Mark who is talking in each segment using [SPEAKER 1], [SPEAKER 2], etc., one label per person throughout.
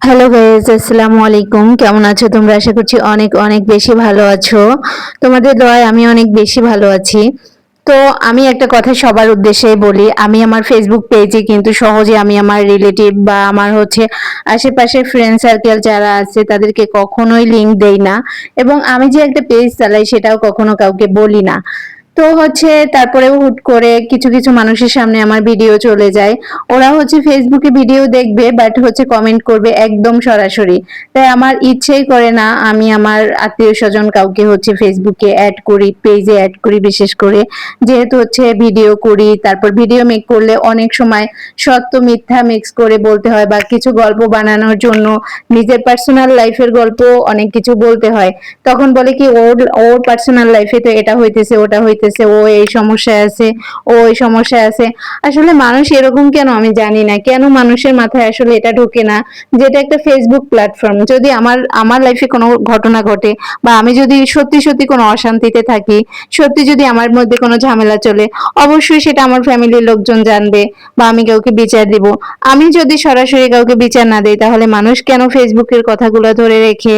[SPEAKER 1] Hello guys, আসসালামু আলাইকুম। কেমন আছো তোমরা? আশা করছি অনেক অনেক বেশি ভালো আছো। তোমাদের দোয়ায় আমি অনেক বেশি ভালো আছি। তো আমি একটা কথা সবার উদ্দেশ্যেই বলি, আমি আমার ফেসবুক পেজে কিন্তু সহজে আমি আমার রিলেটিভ বা আমার আশেপাশের ফ্রেন্ড সার্কেল যারা আছে তাদেরকে কখনোই লিংক দেই না, এবং আমি যে একটা পেজ চালাই সেটাও কখনো কাউকে বলি না। তো তারপরেও হুট করে কিছু কিছু মানুষের সামনে আমার ভিডিও চলে যায়। ওরা ফেসবুকে ভিডিও দেখবে, বাট কমেন্ট করবে একদম সরাসরি। তাই আমার ইচ্ছেই করে না আমি আমার আত্মীয় স্বজন কাউকে ফেসবুকে অ্যাড করি, পেজে অ্যাড করি। বিশেষ করে যেহেতু ভিডিও করি, তারপর ভিডিও মেক করলে অনেক সময় সত্য মিথ্যা মিক্স করে বলতে হয়, বা কিছু গল্প বানানোর জন্য নিজের পার্সোনাল লাইফের গল্প অনেক কিছু বলতে হয়। তখন বলে কি, ওর ওর পার্সোনাল লাইফে তো এটা হইতেছে ওটা হইতেছে, ও এই সমস্যায় আছে, ও ওই সমস্যায় আছে। আসলে মানুষ এরকম কেন আমি জানি না, কেন মানুষের মাথায় আসলে এটা ঢোকে না, যেটা একটা ফেসবুক প্ল্যাটফর্ম। যদি আমার আমার লাইফে কোনো ঘটনা ঘটে, বা আমি যদি সত্যি সত্যি কোনো অশান্তিতে থাকি, সত্যি যদি আমার মধ্যে কোনো ঝামেলা চলে, অবশ্যই সেটা আমার ফ্যামিলির লোকজন জানবে, বা আমি কাউকে বিচার দিব। আমি যদি সরাসরি কাউকে বিচার না দিই, তাহলে মানুষ কেন ফেসবুকের কথাগুলো ধরে রেখে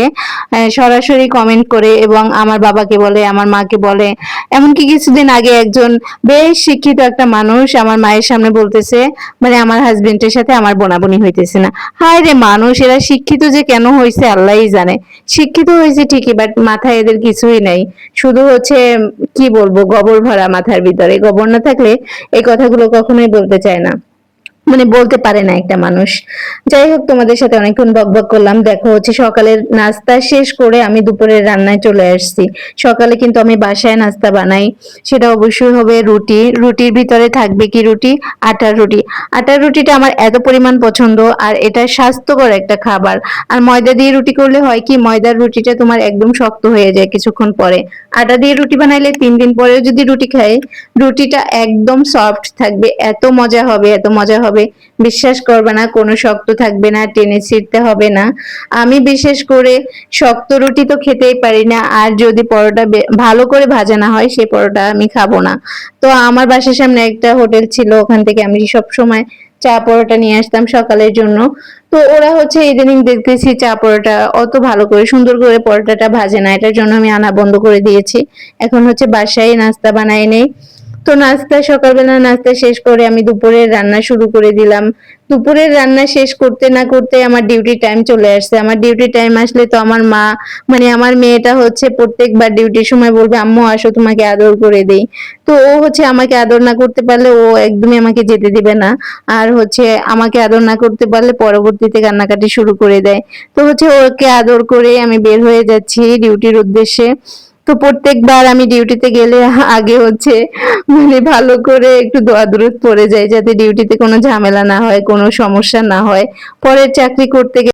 [SPEAKER 1] সরাসরি কমেন্ট করে এবং আমার বাবাকে বলে, আমার মাকে বলে। এমনকি কিছুদিন আগে একজন বেশ শিক্ষিত একটা মানুষ আমার মায়ের সামনে বলতেছে, মানে আমার হাজবেন্ডের সাথে আমার বোনাবনি হইতেছে না। হায় রে মানুষ, এরা শিক্ষিত যে কেন হয়েছে আল্লাহই জানে। শিক্ষিত হয়েছে ঠিকই, বাট মাথায় এদের কিছুই নাই। শুধু কি বলবো, গোবর ভরা মাথার ভিতরে। গোবর না থাকলে এই কথাগুলো কখনোই বলতে চায় না, মানে বলতে পারে না একটা মানুষ। যাই হোক, তোমাদের সাথে অনেকক্ষণ বকবক করলাম। দেখো সকালের নাস্তা শেষ করে আমি দুপুরের রান্নায় চলে আসছি। সকালে কিন্তু আমি বাসায় নাস্তা বানাই, সেটা অবশ্যই হবে রুটি। রুটির ভিতরে থাকবে কি, রুটি, আটার রুটি। আটার রুটিটা আমার এত পরিমাণ পছন্দ, আর এটা স্বাস্থ্যকর একটা খাবার। আর ময়দা দিয়ে রুটি করলে হয় কি, ময়দার রুটিটা তোমার একদম শক্ত হয়ে যায় কিছুক্ষণ পরে। আটা দিয়ে রুটি বানাইলে 3 দিন পরেও যদি রুটি খাই, রুটিটা একদম সফট থাকবে, এত মজা হবে, এত মজা হবে, বিশ্বাস করবে না। কোনো শক্ত থাকবে না, টেনে ছিঁড়তে হবে না। আমি বিশেষ করে শক্ত রুটি তো খেতেই পারি না, আর যদি পরোটা ভালো করে ভাজা না হয়, সেই পরোটা আমি খাবো না। তো আমার বাসার সামনে একটা হোটেল ছিল, ওখান থেকে আমি সব সময় চা পরোটা নিয়ে আসতাম সকালের জন্য। তো ওরা ইদানিং দেখতেছি চা পরোটা অত ভালো করে সুন্দর করে পরোটাটা ভাজে না, এটার জন্য আমি আনা বন্ধ করে দিয়েছি। এখন বাসায় নাস্তা বানাই নেই। তো সকালবেলা নাস্তা শেষ করে আমি দুপুরের রান্না শুরু করে দিলাম। দুপুরের রান্না শেষ করতে না করতে আমার ডিউটি টাইম চলে আসছে। আমার ডিউটি টাইম আসলে তো আমার মা, মানে আমার মেয়েটা প্রত্যেকবার ডিউটির সময় বলবে, আম্মু আসো তোমাকে আদর করে দেই। তো ও আমাকে আদর না করতে পারলে ও একদমই আমাকে যেতে দিবে না। আর আমাকে আদর না করতে পারলে পরবর্তীতে কান্নাকাটি শুরু করে দেয়। তো ওকে আদর করে আমি বের হয়ে যাচ্ছি ডিউটির উদ্দেশ্যে। তো প্রত্যেকবার আমি ডিউটিতে গেলে আগে মানে ভালো করে একটু দোয়া দরুদ পড়ে যাই, যাতে ডিউটিতে কোনো ঝামেলা না হয়, কোনো সমস্যা না হয়। পরের চাকরি করতে গেলে